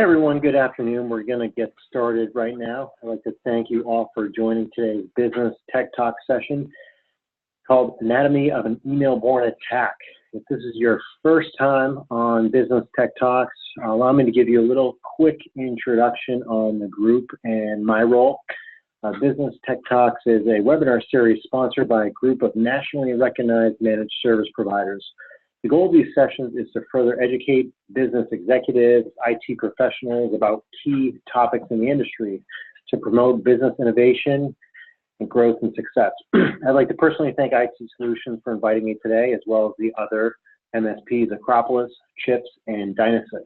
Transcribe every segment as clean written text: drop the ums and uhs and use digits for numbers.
Hey everyone, good afternoon. We're going to get started right now. I'd like to thank you all for joining today's Business Tech Talk session called Anatomy of an Email-Borne Attack. If this is your first time on Business Tech Talks, allow me to give you a little quick introduction on the group and my role. Business Tech Talks is a webinar series sponsored by a group of nationally recognized managed service providers. The goal of these sessions is to further educate business executives, IT professionals about key topics in the industry to promote business innovation and growth and success. I'd like to personally thank IT Solutions for inviting me today, as well as the other MSPs, Acropolis, Chips, and Dynasys.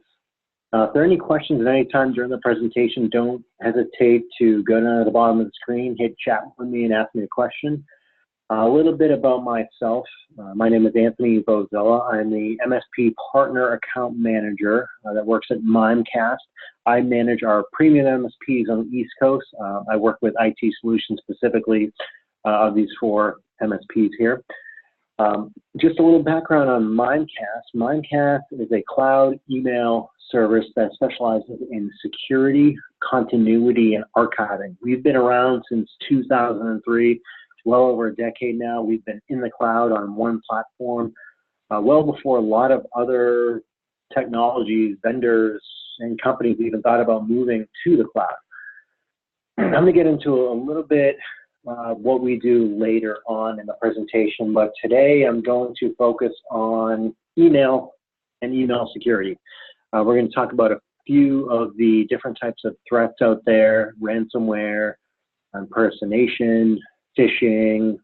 If there are any questions at any time during the presentation, don't hesitate to go down to the bottom of the screen, hit chat with me, and ask me a question. A little bit about myself. My name is Anthony Bozella. I'm the MSP Partner Account Manager that works at Mimecast. I manage our premium MSPs on the East Coast. I work with IT Solutions specifically of these four MSPs here. Just a little background on Mimecast. Mimecast is a cloud email service that specializes in security, continuity, and archiving. We've been around since 2003. Well over a decade now. We've been in the cloud on one platform, well before a lot of other technologies, vendors, and companies even thought about moving to the cloud. I'm going to get into a little bit what we do later on in the presentation, but today I'm going to focus on email and email security. We're going to talk about a few of the different types of threats out there: ransomware, impersonation, phishing.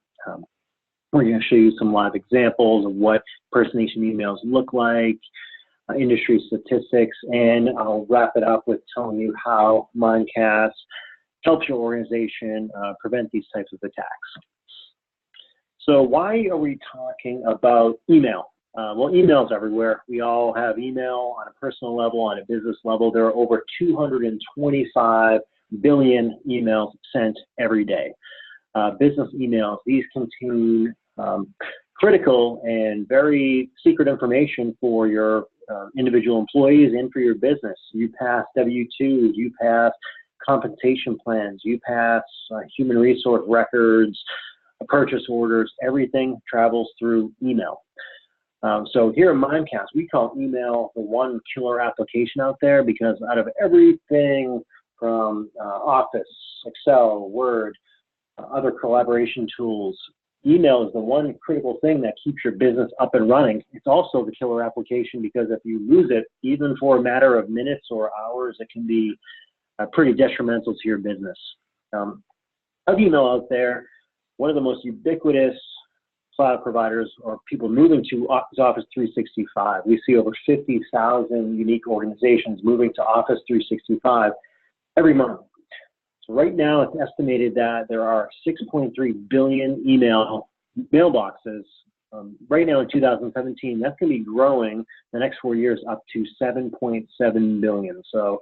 We're going to show you some live examples of what impersonation emails look like, industry statistics, and I'll wrap it up with telling you how Mimecast helps your organization prevent these types of attacks. So why are we talking about email? Well, email's everywhere. We all have email on a personal level, on a business level. There are over 225 billion emails sent every day. Business emails, these contain critical and very secret information for your individual employees and for your business. You pass W-2s, you pass compensation plans, you pass human resource records, purchase orders, everything travels through email. So here at Mimecast, we call email the one killer application out there, because out of everything from Office, Excel, Word, other collaboration tools, email is the one critical thing that keeps your business up and running. It's also the killer application because if you lose it, even for a matter of minutes or hours, it can be pretty detrimental to your business. Of email out there, one of the most ubiquitous cloud providers or people moving to Office 365. We see over 50,000 unique organizations moving to Office 365 every month. So right now, it's estimated that there are 6.3 billion email mailboxes. Right now in 2017, that's going to be growing the next 4 years up to 7.7 billion. So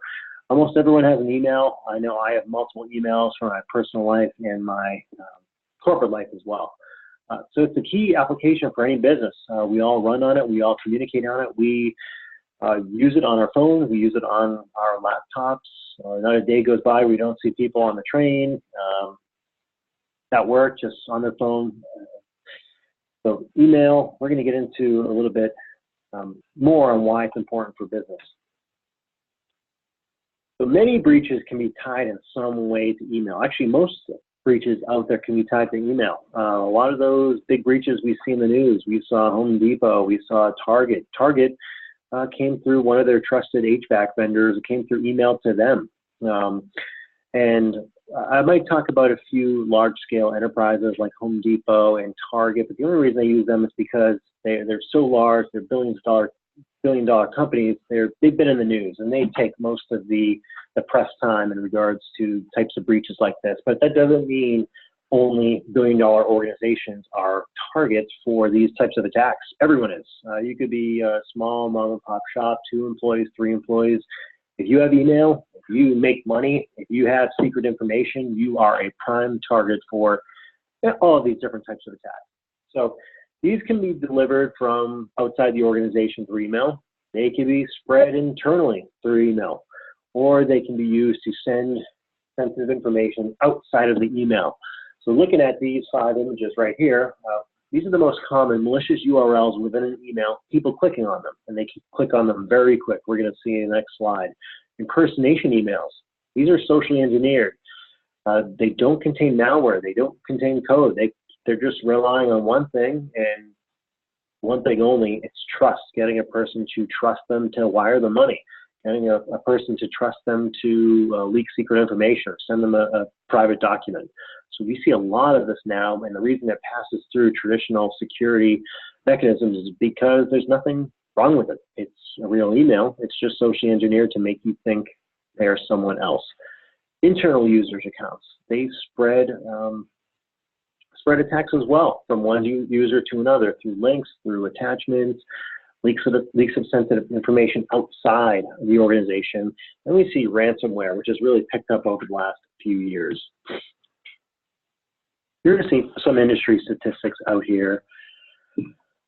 almost everyone has an email. I know I have multiple emails for my personal life and my corporate life as well. So it's a key application for any business. We all run on it. We all communicate on it. We use it on our phones. We use it on our laptops. Not a day goes by we don't see people on the train, at work, just on their phone. So email, we're going to get into a little bit more on why it's important for business. So many breaches can be tied in some way to email. Actually, most breaches out there can be tied to email. A lot of those big breaches we see in the news. We saw Home Depot. We saw Target. Target came through one of their trusted HVAC vendors. It came through email to them. And I might talk about a few large-scale enterprises like Home Depot and Target, but the only reason I use them is because they're so large, they're billion-dollar companies. They've been in the news, and they take most of the press time in regards to types of breaches like this. But that doesn't mean only billion-dollar organizations are targets for these types of attacks. Everyone is. You could be a small mom-and-pop shop, 2 employees, 3 employees. If you have email, if you make money, if you have secret information, you are a prime target for all of these different types of attacks. So these can be delivered from outside the organization through email. They can be spread internally through email. or they can be used to send sensitive information outside of the email. So looking at these 5 images right here, these are the most common malicious URLs within an email, people clicking on them, and they can click on them very quick. We're going to see in the next slide. Impersonation emails. These are socially engineered. They don't contain malware. They don't contain code. They're just relying on one thing and one thing only. It's trust, getting a person to trust them to wire the money, getting a person to trust them to leak secret information or send them a private document. So we see a lot of this now, and the reason it passes through traditional security mechanisms is because there's nothing wrong with it. It's a real email. It's just socially engineered to make you think they're someone else. Internal users' accounts, they spread attacks as well from one user to another through links, through attachments, leaks of sensitive information outside the organization. And we see ransomware, which has really picked up over the last few years. You're going to see some industry statistics out here.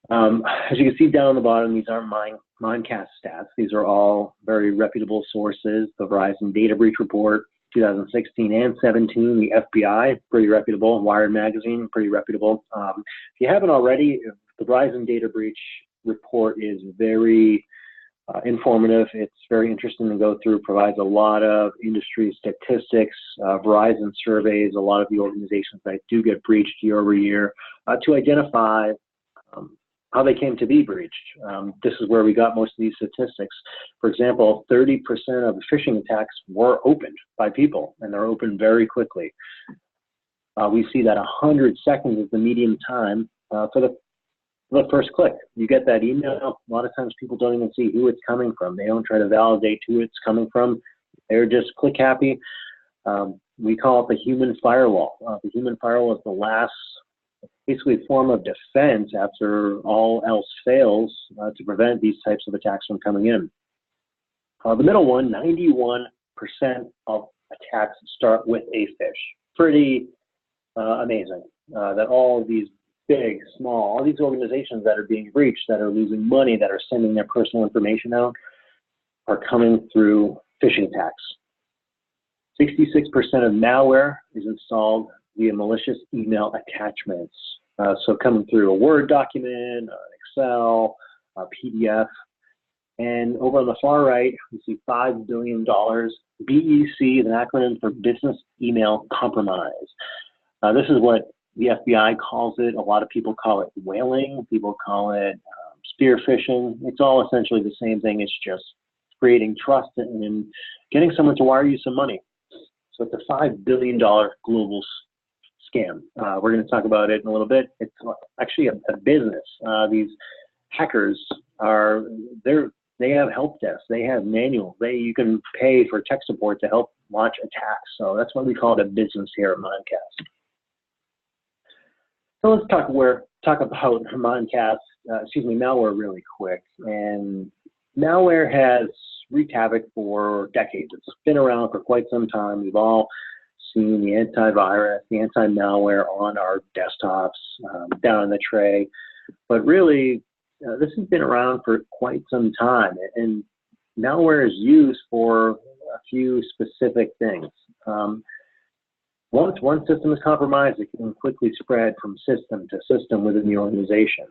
As you can see down the bottom, these aren't Mimecast stats. These are all very reputable sources. The Verizon Data Breach Report, 2016 and 17, the FBI, pretty reputable. Wired Magazine, pretty reputable. If you haven't already, the Verizon Data Breach Report is very informative. It's very interesting to go through, provides a lot of industry statistics, Verizon surveys, a lot of the organizations that do get breached year over year to identify how they came to be breached. This is where we got most of these statistics. For example, 30% of the phishing attacks were opened by people, and they're opened very quickly. We see that 100 seconds is the median time for the first click. You get that email, a lot of times people don't even see who it's coming from. They don't try to validate who it's coming from. They're just click happy. We call it the human firewall. The human firewall is the last basically form of defense after all else fails to prevent these types of attacks from coming in. The middle one, 91% of attacks start with a phish. Pretty amazing that all of these big, small, all these organizations that are being breached, that are losing money, that are sending their personal information out, are coming through phishing attacks. 66% of malware is installed via malicious email attachments. So coming through a Word document, Excel, a PDF. And over on the far right, we see $5 billion. BEC is an acronym for Business Email Compromise. This is what the FBI calls it. A lot of people call it whaling. People call it spear phishing. It's all essentially the same thing. It's just creating trust and getting someone to wire you some money. So it's a $5 billion global scam. We're going to talk about it in a little bit. It's actually a business. These hackers they have help desks. They have manuals. You can pay for tech support to help launch attacks. So that's why we call it a business here at Mimecast. So let's talk about malware really quick. And malware has wreaked havoc for decades. It's been around for quite some time. We've all seen the antivirus, the anti-malware on our desktops, down in the tray. But really, this has been around for quite some time. And malware is used for a few specific things. Once one system is compromised, it can quickly spread from system to system within the organization.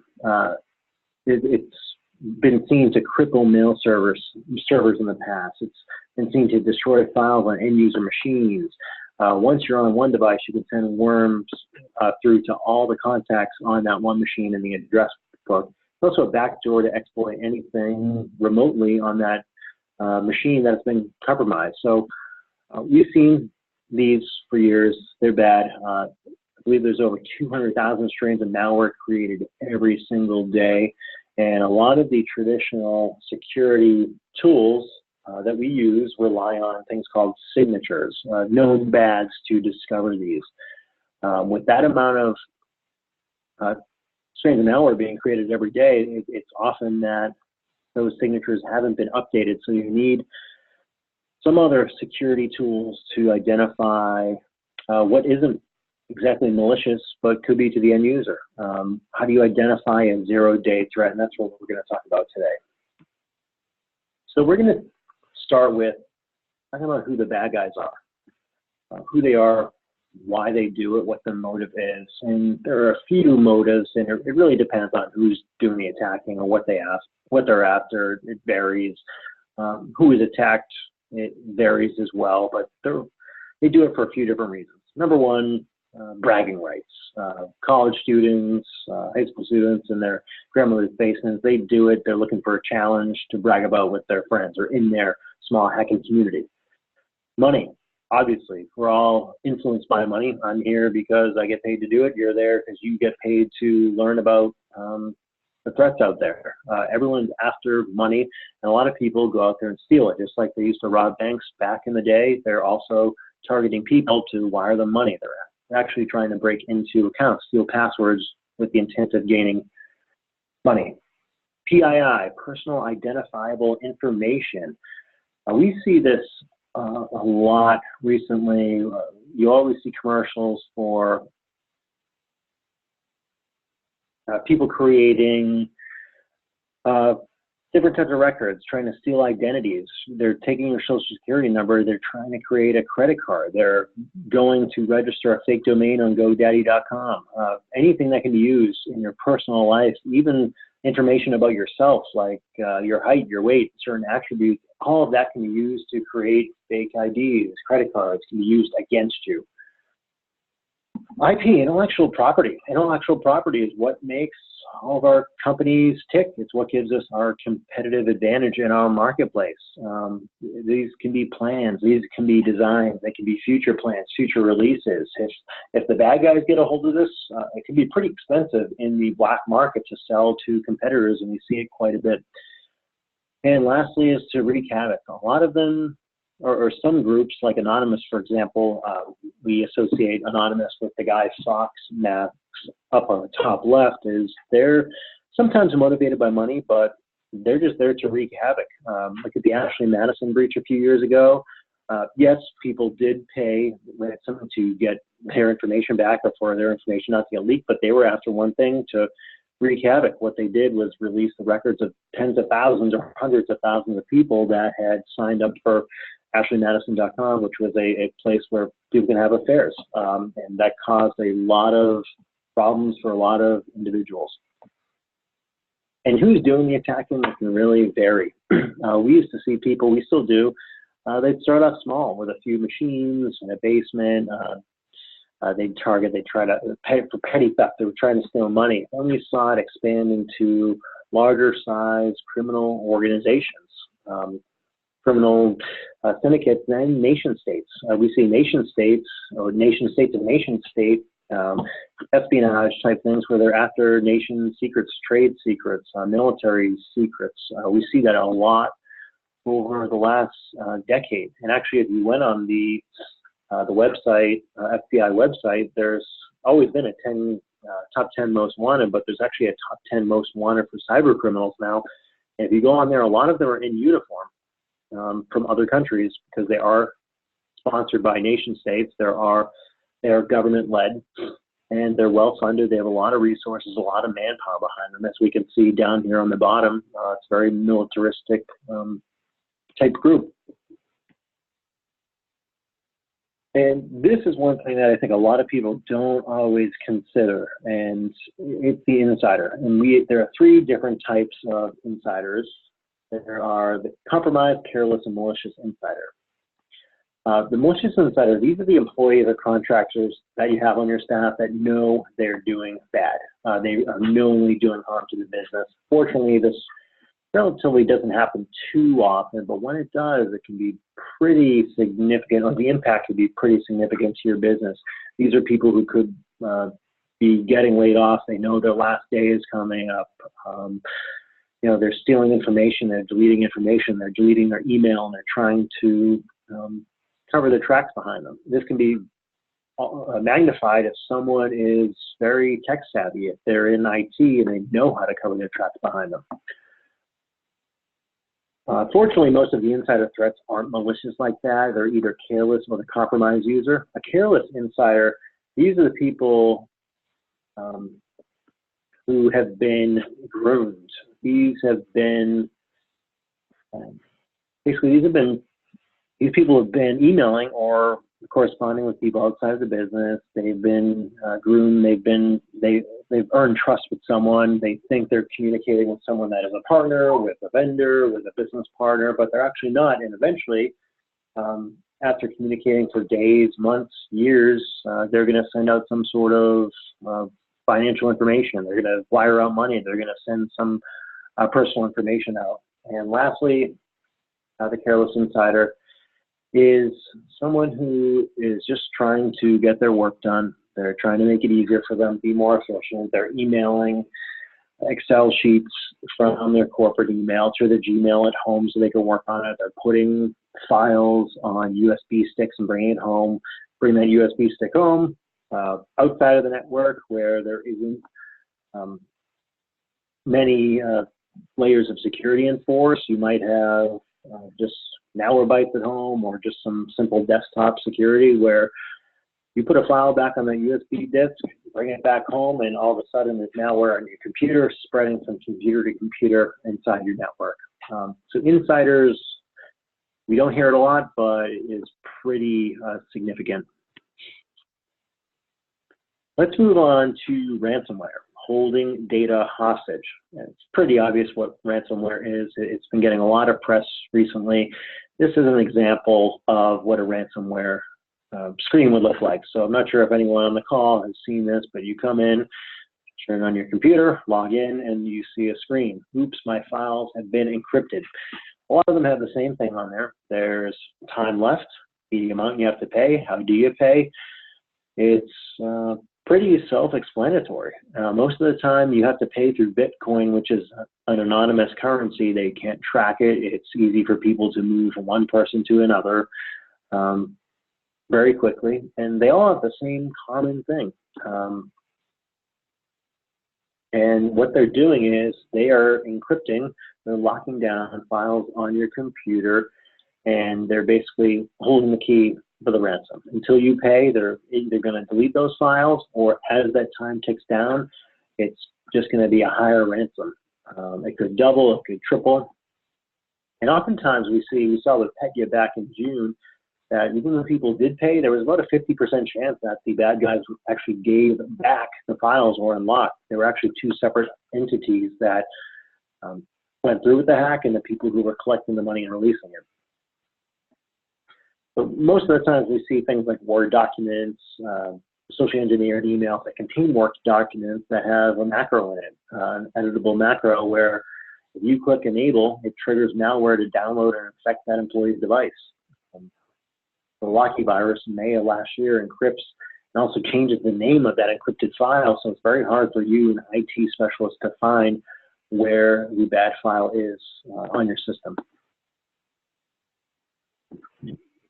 It's been seen to cripple mail servers in the past. It's been seen to destroy files on end-user machines. Once you're on one device, you can send worms through to all the contacts on that one machine in the address book. It's also a backdoor to exploit anything remotely on that machine that's been compromised. So we've seen these for years. They're bad. I believe there's over 200,000 strains of malware created every single day. And a lot of the traditional security tools that we use rely on things called signatures, known bads to discover these. With that amount of strains of malware being created every day, it's often that those signatures haven't been updated. So you need some other security tools to identify what isn't exactly malicious, but could be to the end user. How do you identify a zero-day threat? And that's what we're going to talk about today. So we're going to start with talking about who the bad guys are, who they are, why they do it, what the motive is. And there are a few motives, and it really depends on who's doing the attacking or what they're after. It varies. Who is attacked, it varies as well, but they do it for a few different reasons. Number one, bragging rights. College students, high school students in their grandmother's basements, they do it. They're looking for a challenge to brag about with their friends or in their small hacking community. Money. Obviously, we're all influenced by money. I'm here because I get paid to do it. You're there because you get paid to learn about the threats out there. Everyone's after money, and a lot of people go out there and steal it. Just like they used to rob banks back in the day, they're also targeting people to wire them money. They're actually trying to break into accounts, steal passwords with the intent of gaining money. PII, personal identifiable information. We see this a lot recently. You always see commercials for people creating different types of records, trying to steal identities. They're taking your social security number. They're trying to create a credit card. They're going to register a fake domain on GoDaddy.com. Anything that can be used in your personal life, even information about yourself, like your height, your weight, certain attributes, all of that can be used to create fake IDs. Credit cards can be used against you. IP, intellectual property. Intellectual property is what makes all of our companies tick. It's what gives us our competitive advantage in our marketplace. These can be plans, these can be designs, they can be future plans, future releases. If the bad guys get a hold of this, it can be pretty expensive in the black market to sell to competitors, and we see it quite a bit. And lastly is to wreak havoc. A lot of them, or some groups like Anonymous, for example, we associate Anonymous with the guy socks masks up on the top left. Is they're sometimes motivated by money, but they're just there to wreak havoc. Look at the Ashley Madison breach a few years ago. Yes, people did pay ransom to get their information back or for their information not to get leaked, but they were after one thing: to wreak havoc. What they did was release the records of tens of thousands or hundreds of thousands of people that had signed up for AshleyMadison.com, which was a place where people can have affairs. And that caused a lot of problems for a lot of individuals. And who's doing the attacking can really vary. We used to see people, we still do, they'd start off small with a few machines in a basement. They'd try to pay for petty theft. They were trying to steal money. Then we saw it expand into larger size criminal organizations, criminal syndicates, and nation states. We see nation states or nation states of nation state espionage type things where they're after nation secrets, trade secrets, military secrets. We see that a lot over the last decade. And actually, if you went on the website, FBI website, there's always been a top 10 most wanted, but there's actually a top 10 most wanted for cyber criminals now. And if you go on there, a lot of them are in uniform from other countries because they are sponsored by nation states. They are government led, and they're well funded. They have a lot of resources, a lot of manpower behind them. As we can see down here on the bottom, it's a very militaristic type group. And this is one thing that I think a lot of people don't always consider, and it's the insider. And there are three different types of insiders. There are the compromised, careless, and malicious insider. The malicious insider, these are the employees or contractors that you have on your staff that know they're doing bad. They are knowingly doing harm to the business. Fortunately, this relatively doesn't happen too often, but when it does, it can be pretty significant, or the impact could be pretty significant to your business. These are people who could be getting laid off. They know their last day is coming up. They're stealing information, they're deleting information, they're deleting their email, and they're trying to cover the tracks behind them. This can be magnified if someone is very tech savvy, if they're in IT and they know how to cover their tracks behind them. Fortunately, most of the insider threats aren't malicious like that. They're either careless or the compromised user. A careless insider, these are the people who have been groomed. These have been, these have been these people have been emailing or corresponding with people outside of the business. They've been groomed. They've earned trust with someone. They think they're communicating with someone that is a partner, with a vendor, with a business partner, but they're actually not. And eventually, after communicating for days, months, years, they're going to send out some sort of financial information. They're going to wire out money. They're going to send some personal information out. And lastly, the careless insider is someone who is just trying to get their work done. They're trying to make it easier for them, be more efficient. They're emailing Excel sheets from their corporate email to their Gmail at home so they can work on it. They're putting files on USB sticks and bringing it home, bring that USB stick home outside of the network where there isn't many layers of security enforced. You might have just malware at home or just some simple desktop security where you put a file back on the USB disk, bring it back home, and all of a sudden there's malware on your computer spreading from computer to computer inside your network. So insiders, we don't hear it a lot, but it is pretty significant. Let's move on to ransomware, holding data hostage. And it's pretty obvious what ransomware is. It's been getting a lot of press recently. This is an example of what a ransomware screen would look like. So I'm not sure if anyone on the call has seen this, but you come in, turn on your computer, log in, and you see a screen. Oops, my files have been encrypted. A lot of them have the same thing on there. There's time left, the amount you have to pay, how do you pay. It's pretty self-explanatory. Most of the time you have to pay through Bitcoin, which is an anonymous currency. They can't track it. It's easy for people to move from one person to another very quickly, and they all have the same common thing. And what they're doing is they are encrypting, they're locking down files on your computer, and they're basically holding the key for the ransom. Until you pay, they're either going to delete those files, or as that time ticks down, it's just going to be a higher ransom. It could double, it could triple. And oftentimes we saw with Petya back in June, that even when people did pay, there was about a 50% chance that the bad guys actually gave back the files or unlocked. There were actually two separate entities that went through with the hack and the people who were collecting the money and releasing it. But most of the times we see things like Word documents, socially engineered emails that contain Word documents that have a macro in it, an editable macro where if you click enable, it triggers malware to download and infect that employee's device. The Locky virus in May of last year encrypts and also changes the name of that encrypted file, so it's very hard for you, an IT specialist, to find where the bad file is on your system.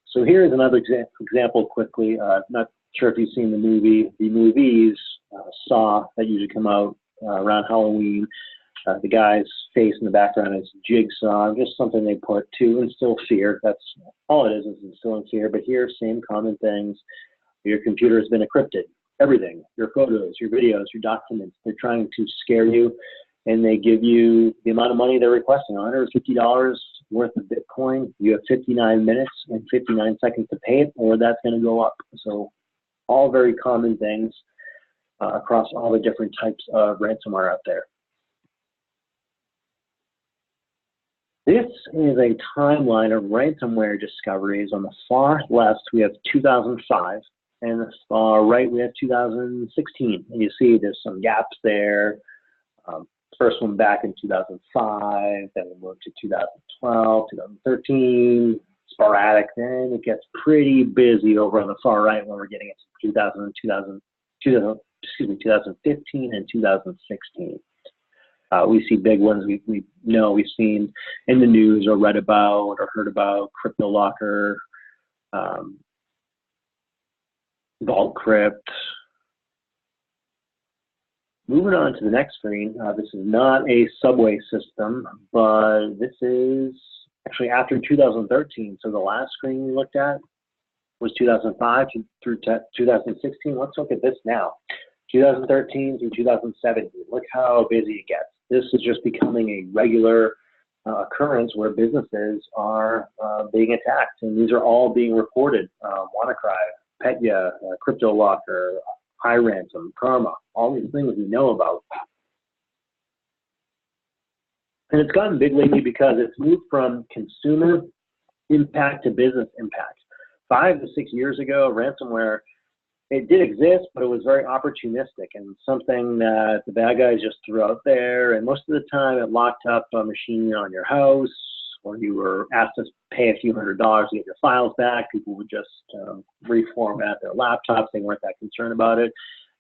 So here's another example quickly. Not sure if you've seen the movie. The movies Saw that usually come out around Halloween. The guy's face in the background is Jigsaw, just something they put to instill fear. That's all it is instilling fear. But here, same common things. Your computer has been encrypted. Everything, your photos, your videos, your documents, they're trying to scare you, and they give you the amount of money they're requesting, $150 worth of Bitcoin. You have 59 minutes and 59 seconds to pay it, or that's going to go up. So all very common things across all the different types of ransomware out there. This is a timeline of ransomware discoveries. On the far left, we have 2005, and the far right, we have 2016. And you see there's some gaps there. First one back in 2005, then we moved to 2012, 2013, sporadic. Then it gets pretty busy over on the far right when we're getting into 2015 and 2016. We see big ones we know we've seen in the news or read about or heard about: CryptoLocker, VaultCrypt. Moving on to the next screen, this is not a subway system, but this is actually after 2013. So the last screen we looked at was 2005 through 2016. Let's look at this now. 2013 through 2017. Look how busy it gets. This is just becoming a regular occurrence where businesses are being attacked, and these are all being reported. WannaCry, Petya, CryptoLocker, iRansom, Karma, all these things we know about. And it's gotten big lately because it's moved from consumer impact to business impact. 5 to 6 years ago, ransomware, it did exist, but it was very opportunistic and something that the bad guys just threw out there. And most of the time it locked up a machine on your house, or you were asked to pay a few $100s to get your files back. People would just reformat their laptops. They weren't that concerned about it.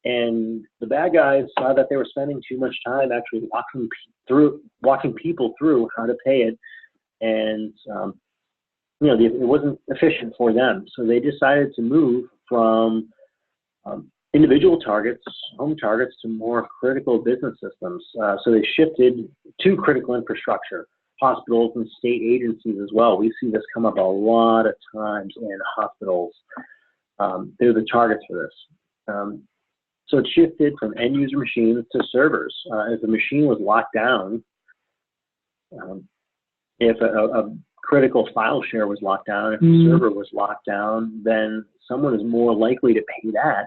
And the bad guys saw that they were spending too much time actually walking people through how to pay it. And, it wasn't efficient for them. So they decided to move from individual targets, home targets, to more critical business systems. So they shifted to critical infrastructure, hospitals and state agencies as well. We see this come up a lot of times in hospitals. They're the targets for this. So it shifted from end user machines to servers. If a machine was locked down, if a critical file share was locked down, if the server was locked down, then someone is more likely to pay that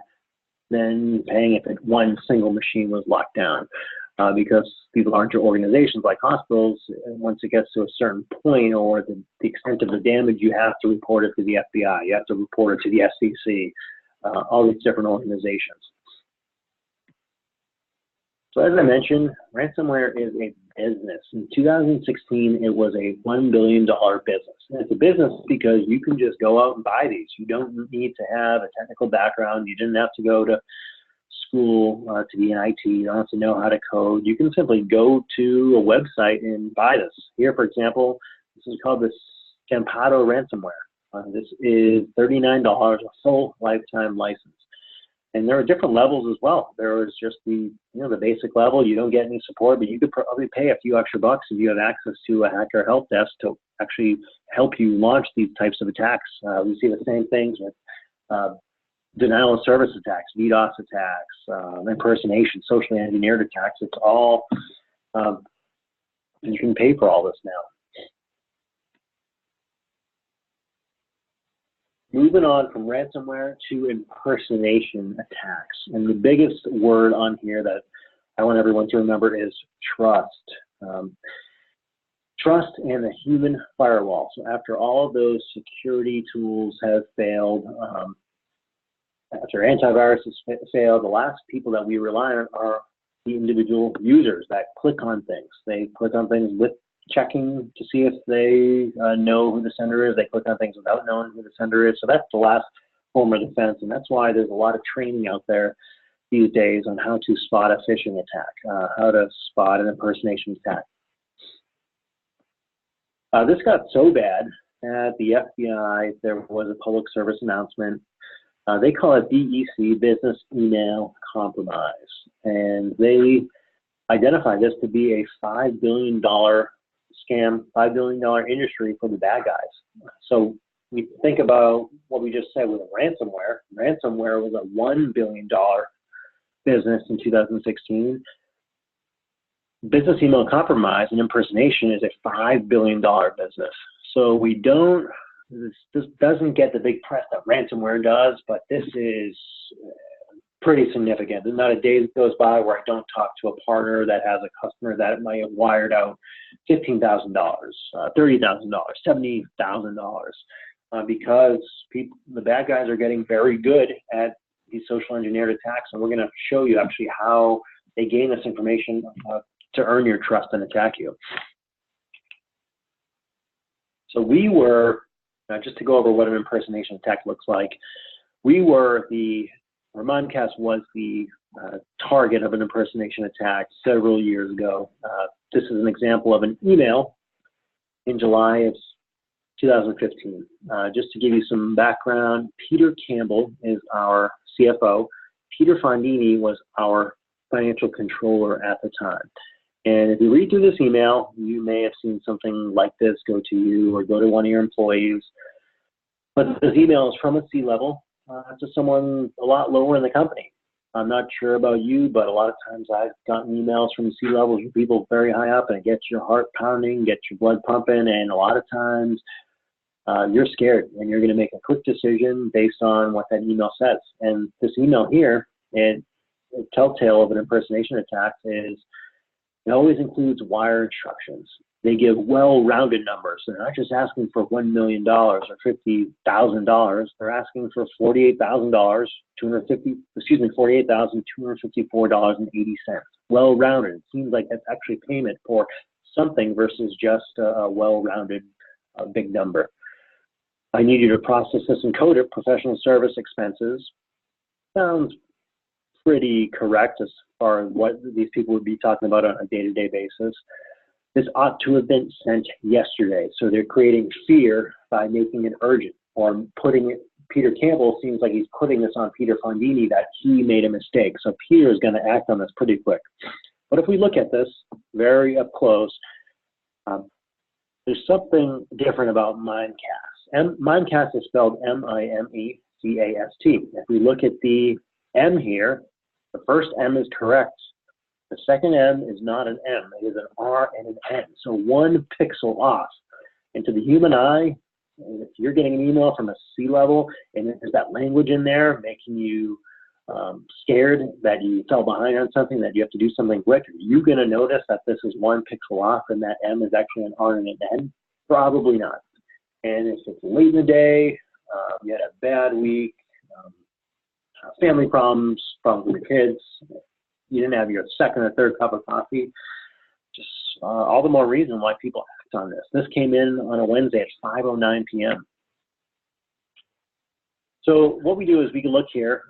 than paying if one single machine was locked down. Because these larger organizations like hospitals, once it gets to a certain point or the extent of the damage, you have to report it to the FBI, you have to report it to the SEC, all these different organizations. So as I mentioned, ransomware is a business. In 2016, it was a $1 billion business. And it's a business because you can just go out and buy these. You don't need to have a technical background. You didn't have to go to school to be in IT. You don't have to know how to code. You can simply go to a website and buy this. Here, for example, this is called the Stampado ransomware. This is $39, a full lifetime license. And there are different levels as well. There is just the basic level. You don't get any support, but you could probably pay a few extra bucks if you have access to a hacker help desk to actually help you launch these types of attacks. We see the same things with denial of service attacks, DDoS attacks, impersonation, socially engineered attacks. It's all, you can pay for all this now. Moving on from ransomware to impersonation attacks. And the biggest word on here that I want everyone to remember is trust. Trust and the human firewall. So after all of those security tools have failed, after antivirus has failed, the last people that we rely on are the individual users that click on things. They click on things with checking to see if they know who the sender is. They click on things without knowing who the sender is. So that's the last form of defense, and that's why there's a lot of training out there these days on how to spot a phishing attack, how to spot an impersonation attack. This got so bad at the FBI, there was a public service announcement. They call it BEC, Business Email Compromise, and they identify this to be a $5 billion scam, $5 billion industry for the bad guys. So we think about what we just said with ransomware. Ransomware was a $1 billion business in 2016. Business email compromise and impersonation is a $5 billion business. So this doesn't get the big press that ransomware does, but this is pretty significant. There's not a day that goes by where I don't talk to a partner that has a customer that might have wired out $15,000, $30,000, $70,000, because the bad guys are getting very good at these social engineered attacks, and we're going to show you actually how they gain this information to earn your trust and attack you. So we were, just to go over what an impersonation attack looks like, Mimecast was the target of an impersonation attack several years ago. This is an example of an email in July of 2015. Just to give you some background, Peter Campbell is our CFO. Peter Fondini was our financial controller at the time. And if you read through this email, you may have seen something like this go to you or go to one of your employees. But this email is from a C-level to someone a lot lower in the company. I'm not sure about you, but a lot of times I've gotten emails from C-levels from people very high up, and it gets your heart pounding, gets your blood pumping, and a lot of times you're scared, and you're going to make a quick decision based on what that email says. And this email here, a telltale of an impersonation attack is it always includes wire instructions. They give well-rounded numbers. They're not just asking for $1 million or $50,000. They're asking for $48,000, $48,254.80. Well-rounded. It seems like that's actually payment for something versus just a well-rounded big number. I need you to process this and code it. Professional service expenses. Sounds pretty correct as far as what these people would be talking about on a day-to-day basis. This ought to have been sent yesterday. So they're creating fear by making it urgent or putting it. Peter Campbell seems like he's putting this on Peter Fondini that he made a mistake. So Peter is going to act on this pretty quick. But if we look at this very up close, there's something different about Mimecast. Mimecast is spelled M-I-M-E-C-A-S-T. If we look at the M here, the first M is correct. The second M is not an M, it is an R and an N. So 1 pixel off. And to the human eye, if you're getting an email from a C-level and there's that language in there making you scared that you fell behind on something, that you have to do something quick, are you going to notice that this is 1 pixel off and that M is actually an R and an N? Probably not. And if it's late in the day, you had a bad week, family problems with your kids, you didn't have your second or third cup of coffee, just all the more reason why people act on this. This came in on a Wednesday at 5:09 p.m. So what we do is we can look here.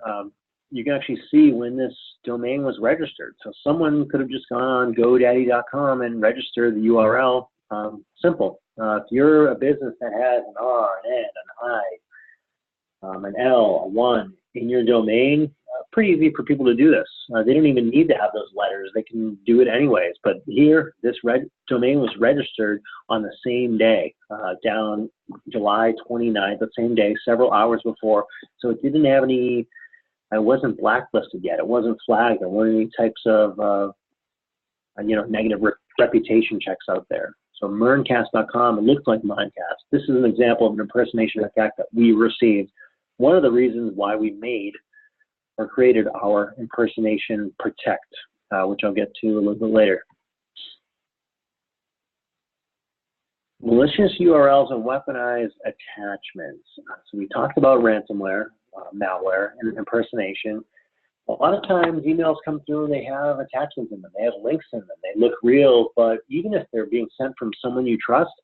You can actually see when this domain was registered. So someone could have just gone on GoDaddy.com and registered the URL. Simple. If you're a business that has an R, an N, an I, an L, a 1 in your domain, pretty easy for people to do this. They don't even need to have those letters. They can do it anyways. But here, this domain was registered on the same day, down July 29th, the same day, several hours before. So it didn't have any, it wasn't blacklisted yet. It wasn't flagged. There weren't any types of, negative reputation checks out there. So Mimecast.com, it looks like Mimecast. This is an example of an impersonation attack that we received. One of the reasons why we made or created our Impersonation Protect, which I'll get to a little bit later. Malicious URLs and weaponized attachments. So we talked about ransomware, malware, and impersonation. A lot of times emails come through and they have attachments in them. They have links in them. They look real, but even if they're being sent from someone you trust,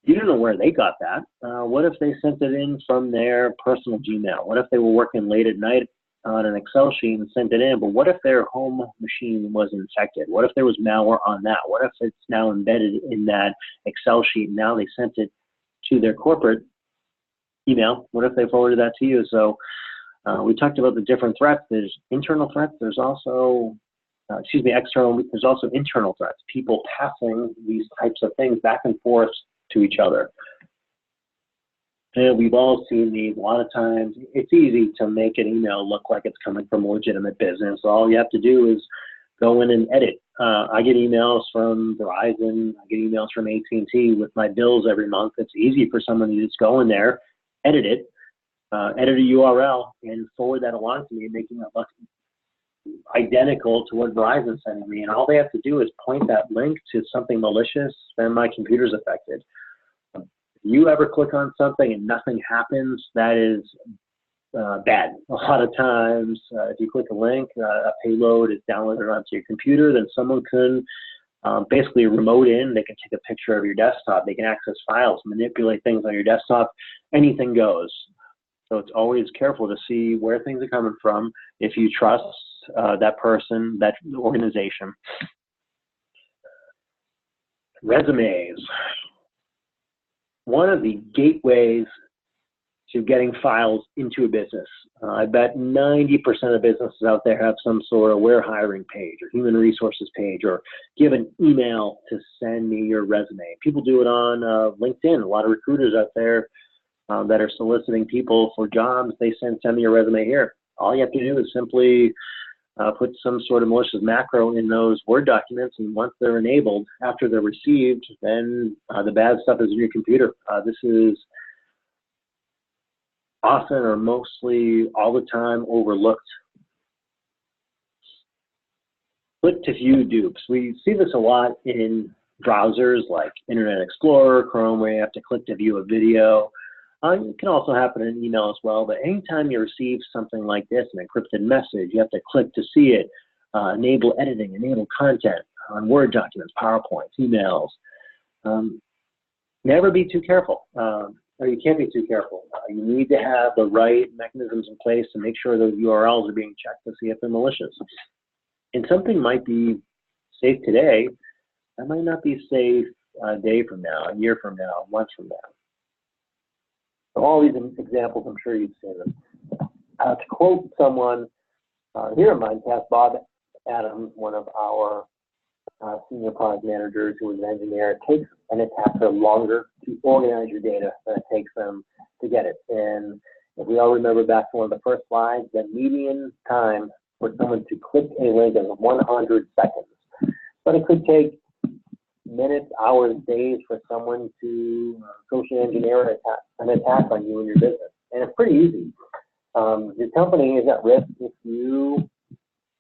you don't know where they got that. What if they sent it in from their personal Gmail? What if they were working late at night on an Excel sheet and sent it in, but what if their home machine was infected? What if there was malware on that? What if it's now embedded in that Excel sheet and now they sent it to their corporate email? What if they forwarded that to you? So we talked about the different threats. There's internal threats. There's also, external. There's also internal threats. People passing these types of things back and forth to each other. And we've all seen these. A lot of times, it's easy to make an email look like it's coming from a legitimate business. All you have to do is go in and edit. I get emails from Verizon. I get emails from AT&T with my bills every month. It's easy for someone to just go in there, edit it, edit a URL, and forward that along to me, making it look identical to what Verizon's sending me. And all they have to do is point that link to something malicious, then my computer's affected. You ever click on something and nothing happens, that is bad. A lot of times, if you click a link, a payload is downloaded onto your computer, then someone can basically remote in. They can take a picture of your desktop. They can access files, manipulate things on your desktop. Anything goes. So it's always careful to see where things are coming from if you trust that person, that organization. Resumes. One of the gateways to getting files into a business. I bet 90% of businesses out there have some sort of we're hiring page or human resources page, or give an email to send me your resume. People do it on LinkedIn. A lot of recruiters out there that are soliciting people for jobs, they send me your resume here. All you have to do is simply put some sort of malicious macro in those Word documents, and once they're enabled, after they're received, then the bad stuff is in your computer. This is often or mostly all the time overlooked. Click to view dupes. We see this a lot in browsers like Internet Explorer, Chrome, where you have to click to view a video. It can also happen in email as well, but anytime you receive something like this, an encrypted message, you have to click to see it, enable editing, enable content on Word documents, PowerPoints, emails. Never be too careful, or you can't be too careful. You need to have the right mechanisms in place to make sure those URLs are being checked to see if they're malicious. And something might be safe today, that might not be safe a day from now, a year from now, months from now. So all these examples, I'm sure you've seen them. To quote someone here at Mimecast, Bob Adams, one of our senior product managers who was an engineer, it takes an attacker longer to organize your data than it takes them to get it. And if we all remember back to one of the first slides, the median time for someone to click a link is 100 seconds. But it could take minutes, hours, days for someone to socially engineer an attack on you and your business. And it's pretty easy. Your company is at risk if you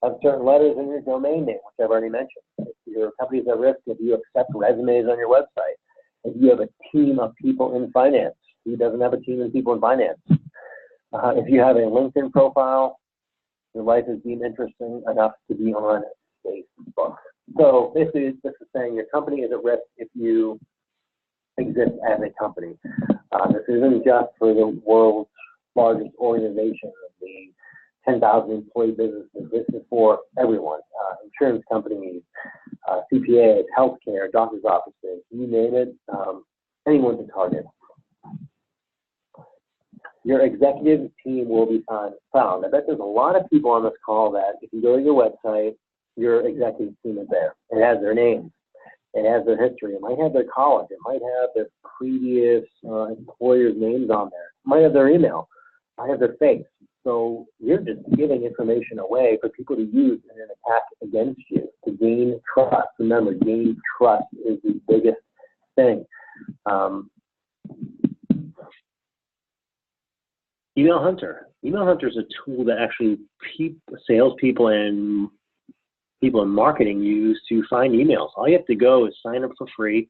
have certain letters in your domain name, which I've already mentioned. If your company is at risk if you accept resumes on your website. If you have a team of people in finance. Who doesn't have a team of people in finance? If you have a LinkedIn profile, your life is deemed interesting enough to be on Facebook. So basically, this is saying your company is at risk if you exist as a company. This isn't just for the world's largest organization, the 10,000 employee businesses. This is for everyone, insurance companies, CPAs, healthcare, doctor's offices, you name it, anyone can target. Your executive team will be found. I bet there's a lot of people on this call that if you go to your website, your executive team is there. It has their names. It has their history. It might have their college. It might have their previous employers' names on there. It might have their email. It might have their face. So you're just giving information away for people to use in an attack against you to gain trust. Remember, gaining trust is the biggest thing. Email Hunter. Email Hunter is a tool that actually salespeople and people in marketing use to find emails. All you have to go is sign up for free,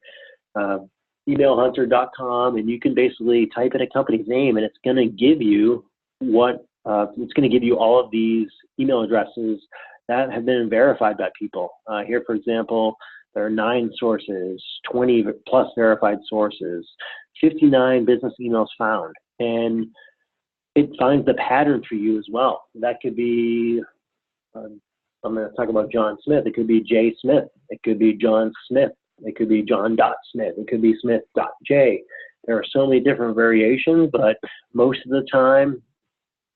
emailhunter.com, and you can basically type in a company's name, and it's going to give you it's going to give you all of these email addresses that have been verified by people. Here, for example, there are 9 sources, 20 plus verified sources, 59 business emails found, and it finds the pattern for you as well. That could be, I'm going to talk about John Smith. It could be J. Smith. It could be John Smith. It could be John.Smith. It could be Smith.J. There are so many different variations, but most of the time,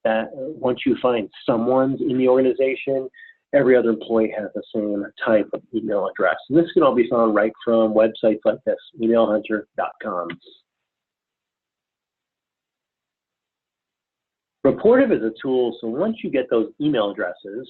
that once you find someone's in the organization, every other employee has the same type of email address. And this can all be found right from websites like this, emailhunter.com. Rapportive is a tool, so once you get those email addresses,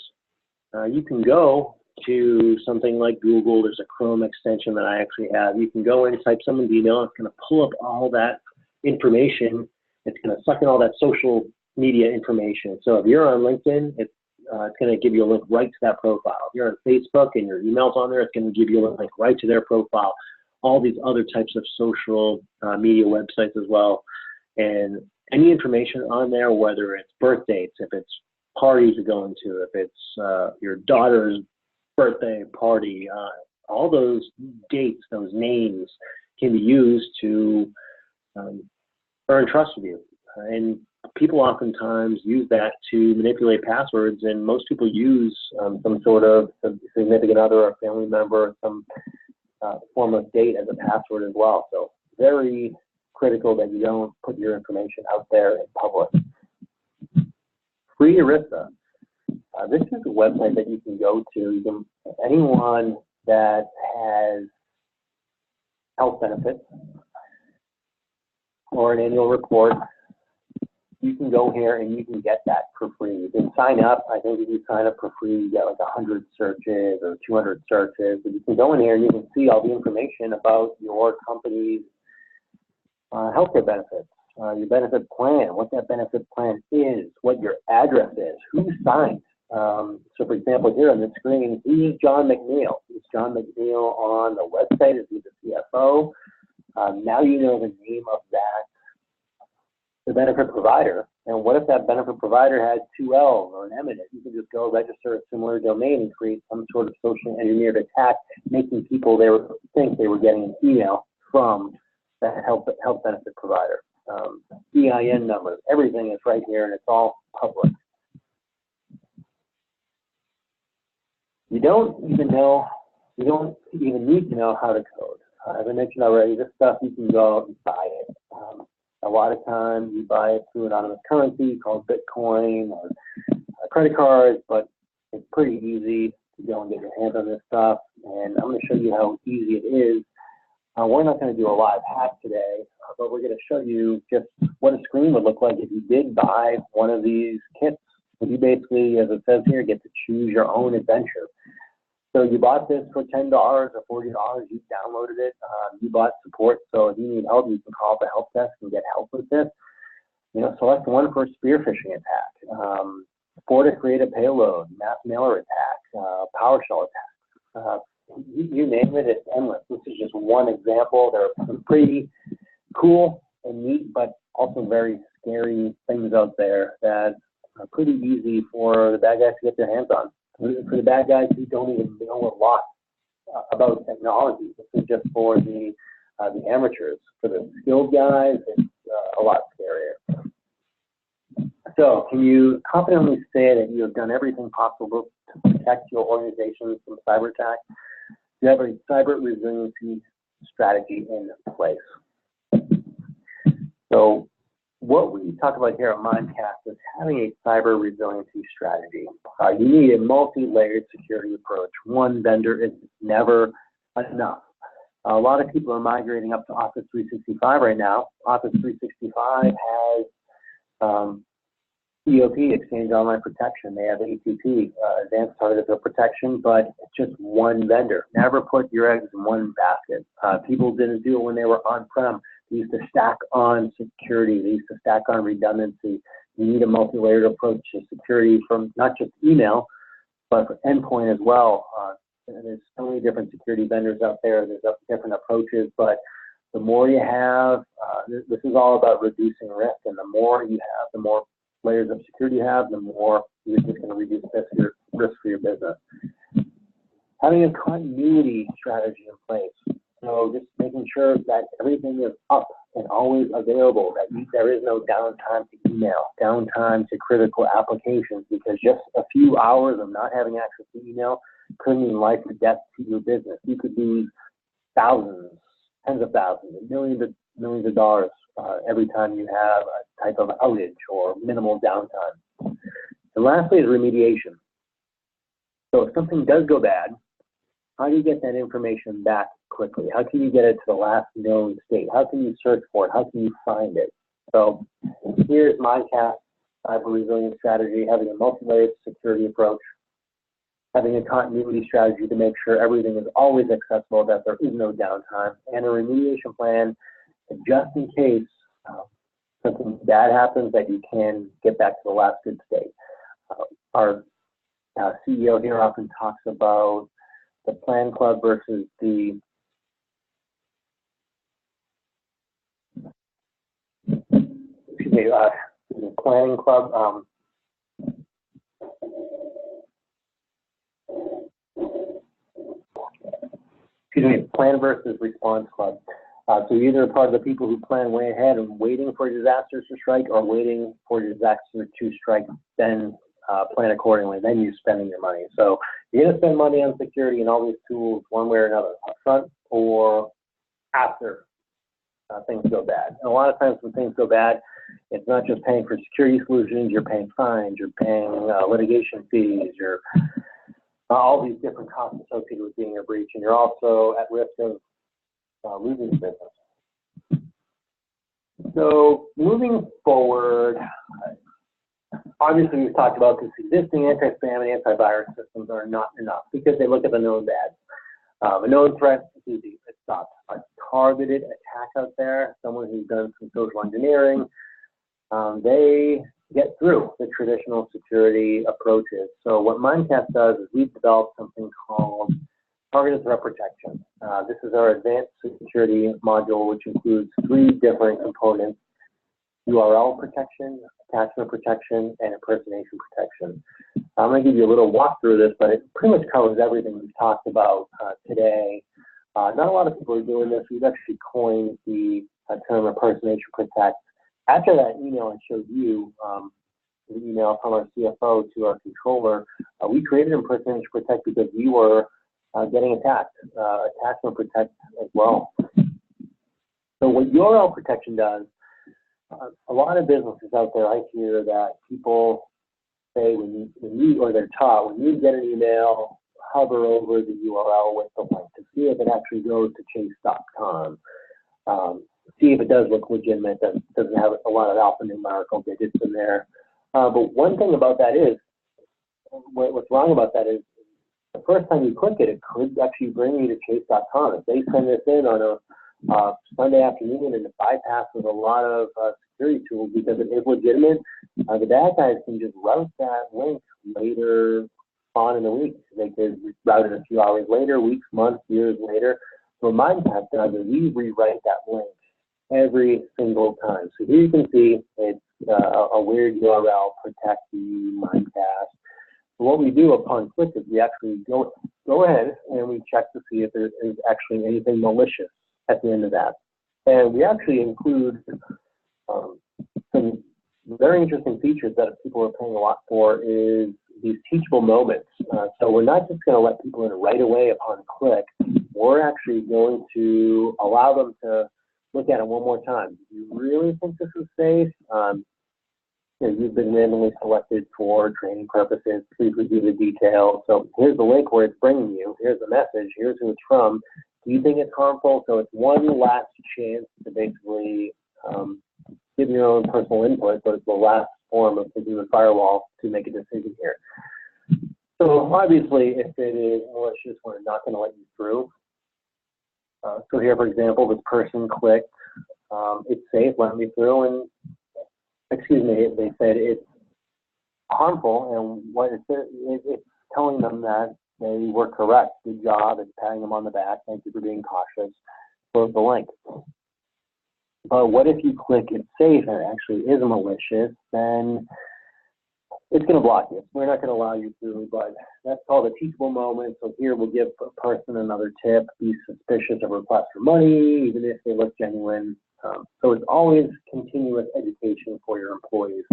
you can go to something like Google. There's a Chrome extension that I actually have. You can go in and type someone's email. It's going to pull up all that information. It's going to suck in all that social media information. So if you're on LinkedIn, it's going to give you a link right to that profile. If you're on Facebook and your email's on there, it's going to give you a link right to their profile. All these other types of social media websites as well. And any information on there, whether it's birth dates, if it's parties you're going to, if it's your daughter's birthday party, all those dates, those names can be used to earn trust with you. And people oftentimes use that to manipulate passwords, and most people use some sort of significant other or family member, some form of date as a password as well. So very critical that you don't put your information out there in public. Preerisa. This is a website that you can go to. Anyone that has health benefits or an annual report you can go here and you can get that for free. You can sign up. I think if you sign up for free, you get like 100 searches or 200 searches. But you can go in here and you can see all the information about your company's healthcare benefits, your benefit plan, what that benefit plan is, what your address is, who signed. So for example, here on the screen, who's John McNeil? Is John McNeil on the website? Is he the CFO? Now you know the name of the benefit provider. And what if that benefit provider had 2 L's or an M in it? You can just go register a similar domain and create some sort of social engineered attack, making people think they were getting an email from the health benefit provider. EIN numbers, everything is right here and it's all public. You don't even need to know how to code. As I mentioned already, this stuff you can go and buy it. A lot of times you buy it through an anonymous currency called Bitcoin or credit cards, but it's pretty easy to go and get your hands on this stuff. And I'm going to show you how easy it is. We're not going to do a live hack today, but we're going to show you just what a screen would look like if you did buy one of these kits. You basically, as it says here, get to choose your own adventure. So you bought this for $10 or $40, you downloaded it, you bought support, so if you need help, you can call up the help desk and get help with this. Select one for spear phishing attack, 4 to create a payload, mass mailer attack, PowerShell attack. You name it, it's endless. This is just one example. There are some pretty cool and neat, but also very scary things out there that are pretty easy for the bad guys to get their hands on. For the bad guys who don't even know a lot about technology, this is just for the amateurs. For the skilled guys, it's a lot scarier. So, can you confidently say that you have done everything possible to protect your organization from cyber attack? You have a cyber resiliency strategy in place. So, what we talk about here at Mimecast is having a cyber resiliency strategy. You need a multi-layered security approach. One vendor is never enough. A lot of people are migrating up to Office 365 right now. Office 365 has EOP, Exchange Online Protection. They have ATP, Advanced Targeted Threat Protection, but it's just one vendor. Never put your eggs in one basket. People didn't do it when they were on-prem. They used to stack on security. They used to stack on redundancy. You need a multi-layered approach to security from not just email, but for endpoint as well. There's so many different security vendors out there. There's different approaches, but the more you have, this is all about reducing risk, and the more you have, the more layers of security you have, the more you're just going to reduce risk for your business. Having a continuity strategy in place. So just making sure that everything is up and always available, that there is no downtime to email, downtime to critical applications, because just a few hours of not having access to email could mean life or death to your business. You could lose thousands, tens of thousands, millions of dollars every time you have a type of outage or minimal downtime. And lastly is remediation. So if something does go bad, how do you get that information back quickly? How can you get it to the last known state? How can you search for it? How can you find it? So here's Mimecast cyber resilience strategy, having a multi-layered security approach, having a continuity strategy to make sure everything is always accessible, that there is no downtime, and a remediation plan just in case something bad happens, that you can get back to the last good state. Our CEO here often talks about the plan club versus the planning club. Plan versus response club. So you're either part of the people who plan way ahead and waiting for disasters to strike, or waiting for disaster to strike, then plan accordingly, then you're spending your money. So you're going to spend money on security and all these tools one way or another, up front or after things go bad. And a lot of times when things go bad, it's not just paying for security solutions, you're paying fines, you're paying litigation fees, you're all these different costs associated with being a breach, and you're also at risk of losing business. So moving forward, Obviously, we've talked about this. Existing anti-spam and antivirus systems are not enough because they look at the known bad. A known threat is easy to stop. A targeted attack out there, someone who's done some social engineering, they get through the traditional security approaches. So what Mimecast does is we've developed something called Targeted Threat Protection. This is our advanced security module, which includes 3 different components: URL protection, attachment protection, and impersonation protection. I'm going to give you a little walkthrough of this, but it pretty much covers everything we've talked about today. Not a lot of people are doing this. We've actually coined the term impersonation protect. After that email I showed you, the email from our CFO to our controller, we created impersonation protect because we were getting attacked. Attachment protect as well. So what URL protection does, a lot of businesses out there, I hear that people say when you or they're taught, when you get an email, hover over the URL with the link to see if it actually goes to chase.com. See if it does look legitimate, doesn't have a lot of alphanumerical digits in there. But one thing about that is, what's wrong about that is, the first time you click it, it could actually bring you to chase.com. If they send this in on a Sunday afternoon and it bypasses a lot of security tools because it is legitimate, the bad guys can just route that link later on in the week. They could route it a few hours later, weeks, months, years later. So Mimecast does is we rewrite that link every single time. So here you can see it's a weird URL, protect the Mimecast. So what we do upon click is we actually go ahead and we check to see if there is actually anything malicious at the end of that. And we actually include some very interesting features that people are paying a lot for is these teachable moments. So we're not just going to let people in right away upon click. We're actually going to allow them to look at it one more time. Do you really think this is safe? You've been randomly selected for training purposes. Please review the details. So here's the link where it's bringing you. Here's the message. Here's who it's from. Do you think it's harmful? So it's one last chance to basically give your own personal input, but it's the last form of thinking with Firewall to make a decision here. So obviously, if it is malicious, we're not going to let you through. So here, for example, this person clicked, it's safe, let me through, and excuse me, they said it's harmful, and what it's telling them that they were correct. Good job. It's patting them on the back. Thank you for being cautious. Close the link. But what if you click it's safe and it actually is malicious? Then it's going to block you. We're not going to allow you through, but that's called a teachable moment. So here we'll give a person another tip. Be suspicious of requests for money, even if they look genuine. So it's always continuous education for your employees.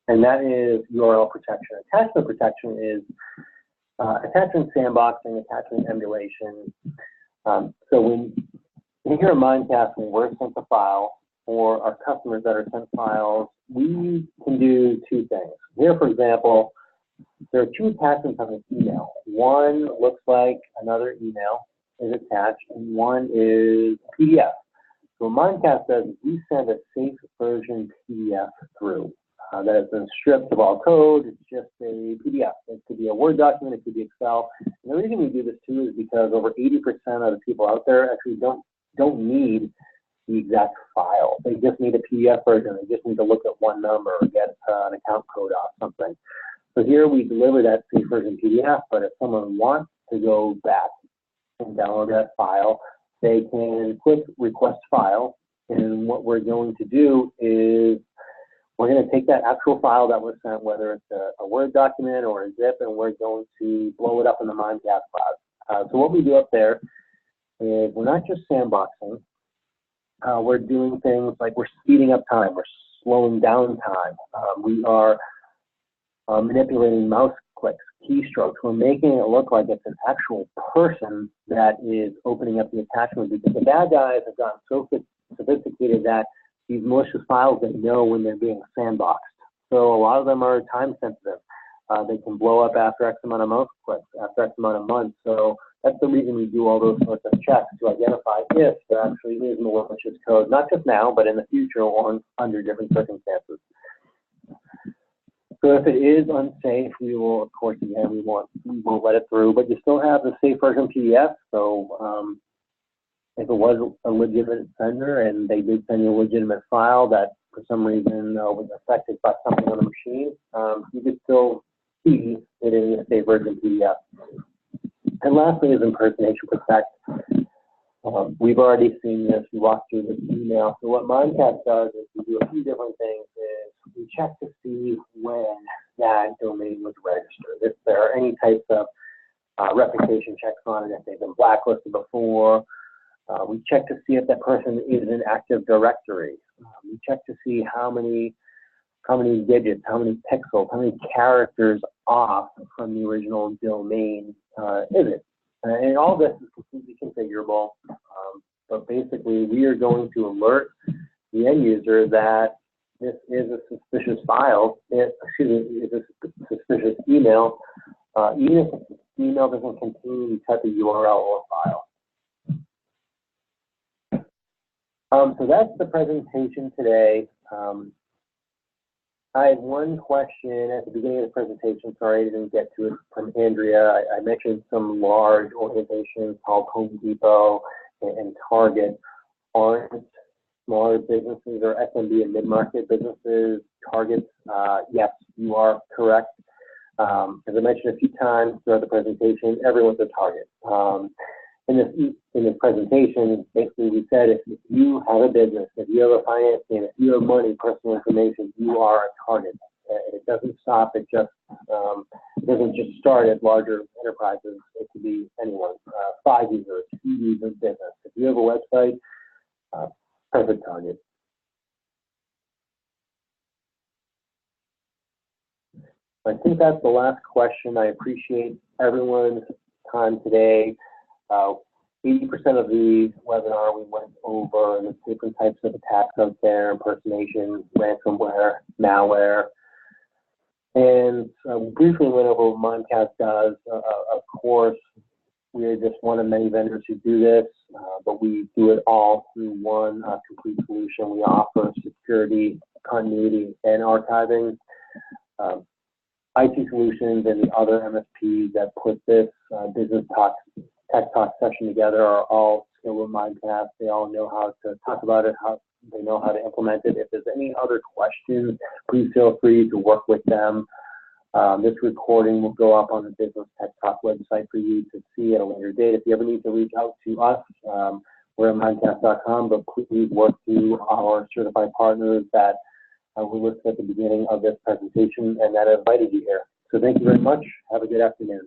And that is URL protection. Attachment protection is attachment sandboxing, attachment emulation. So when here at Mimecast, when we're sent a file, or our customers that are sent files, we can do 2 things. Here, for example, there are 2 attachments on this email. One looks like another email is attached, and one is PDF. So what Mimecast does is we send a safe version PDF through that has been stripped of all code. It's just a PDF. It could be a Word document, it could be Excel. And the reason we do this too is because over 80% of the people out there actually don't need the exact file. They just need a PDF version. They just need to look at one number or get an account code off something. So here we deliver that safe version PDF, but if someone wants to go back and download that file, they can click request file. And what we're going to do is we're going to take that actual file that was sent, whether it's a Word document or a zip, and we're going to blow it up in the Mimecast cloud. So what we do up there is we're not just sandboxing. We're doing things like we're speeding up time, we're slowing down time. We are manipulating mouse clicks, keystrokes. We're making it look like it's an actual person that is opening up the attachment, because the bad guys have gotten so sophisticated that these malicious files, they know when they're being sandboxed. So a lot of them are time sensitive. They can blow up after X amount of mouse clicks, after X amount of months. So That's the reason we do all those sorts of checks to identify if there actually is malicious code, not just now, but in the future or under different circumstances. So if it is unsafe, we will, of course, again, we won't let it through, but you still have the safe version PDF. So if it was a legitimate sender and they did send you a legitimate file that for some reason was affected by something on the machine, you could still see it in the safe version PDF. And lastly is Impersonation Protect. We've already seen this. We walked through this email. So what Mimecast does is we do a few different things. Is we check to see when that domain was registered. If there are any types of reputation checks on it, if they've been blacklisted before. We check to see if that person is in Active Directory. We check to see how many digits, how many pixels, how many characters off from the original domain is it. And all this is completely configurable, but basically we are going to alert the end user that this is a suspicious file, is a suspicious email, even if the email doesn't contain the type of URL or file. So that's the presentation today. I had one question at the beginning of the presentation. Sorry I didn't get to it, from Andrea. I mentioned some large organizations called Home Depot and Target aren't smaller businesses or SMB and mid-market businesses. Targets, yes, you are correct. As I mentioned a few times throughout the presentation, everyone's a target. In this presentation, basically we said if you have a business, if you have a finance team, if you have money, personal information, you are a target. It doesn't stop. It doesn't just start at larger enterprises. It could be anyone, 5 users, 2 users business. If you have a website, perfect target. I think that's the last question. I appreciate everyone's time today. 80% of the webinar we went over the different types of attacks out there: impersonation, ransomware, malware, and briefly went over what Mimecast does. Of course, we are just one of many vendors who do this, but we do it all through one complete solution. We offer security, continuity, and archiving. IT Solutions and the other MSPs that put this business tech talk session together are all skilled with Mimecast. They all know how to talk about it, they know how to implement it. If there's any other questions, please feel free to work with them. This recording will go up on the Business Tech Talk website for you to see at a later date. If you ever need to reach out to us, we're at Mimecast.com, but please work through our certified partners that we listed at the beginning of this presentation and that invited you here. So thank you very much. Have a good afternoon.